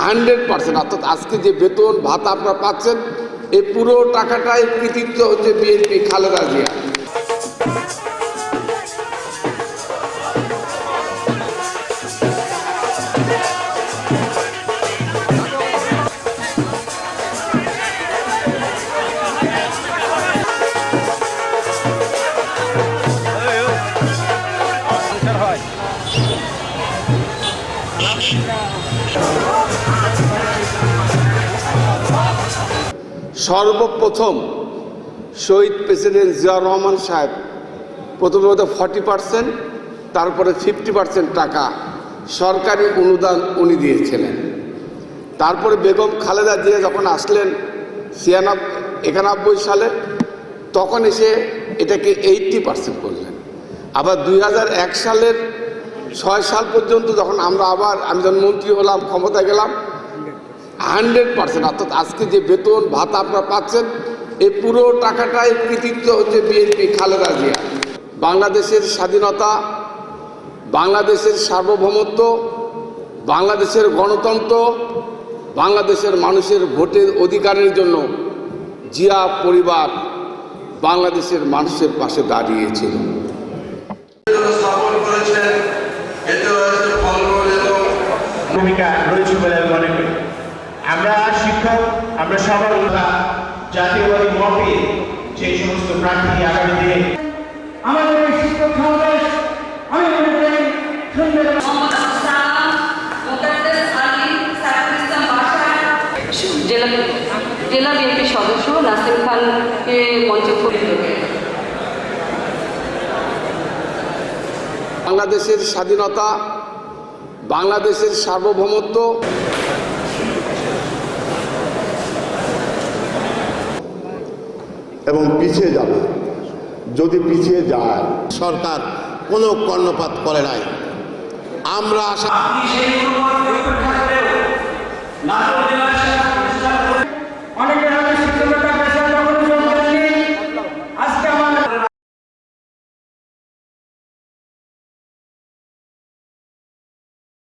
100%, অর্থাৎ আজকে যে বেতন ভাতা আপনারা পাচ্ছেন এই পুরো টাকাটাই কৃতিত্ব হচ্ছে বিএনপি খালেদা জিয়া। সর্বপ্রথম শহীদ প্রেসিডেন্ট জিয়াউর রহমান সাহেব প্রথমে 40%, তারপরে 50% টাকা সরকারি অনুদান উনি দিয়েছিলেন। তারপরে বেগম খালেদা জিয়া যখন আসলেন 91 সালে, তখন এসে এটাকে 80% করলেন। আবার 2001 সালের 6 সাল পর্যন্ত যখন আমি যখন মন্ত্রী হলাম, ক্ষমতা গেলাম, 100%, অর্থাৎ আজকে যে বেতন ভাতা আপনারা পাচ্ছেন এই পুরো টাকাটাই কৃতিত্ব হচ্ছে বিএনপি খালেদা জিয়া। বাংলাদেশের স্বাধীনতা, বাংলাদেশের সার্বভৌমত্ব, বাংলাদেশের গণতন্ত্র, বাংলাদেশের মানুষের ভোটের অধিকারের জন্য জিয়া পরিবার বাংলাদেশের মানুষের পাশে দাঁড়িয়েছিল। ভূমিকা রয়েছে বলে আমি মনে করি। আমরা শিক্ষক, আমরা সবার জাতীয়বাদী মতে যে সমস্ত প্রার্থী আগামী দিনে আমাদের শিক্ষক সমাবেশ আমি মনে করি জেলা বিএনপির সদস্য নাসিম খানকে মঞ্চে বাংলাদেশের স্বাধীনতা, বাংলাদেশের সার্বভৌমত্ব, এবং পিছিয়ে যাবে। যদি পিছিয়ে যায়, সরকার কোনো কর্ণপাত করে নাই। আমরা আশা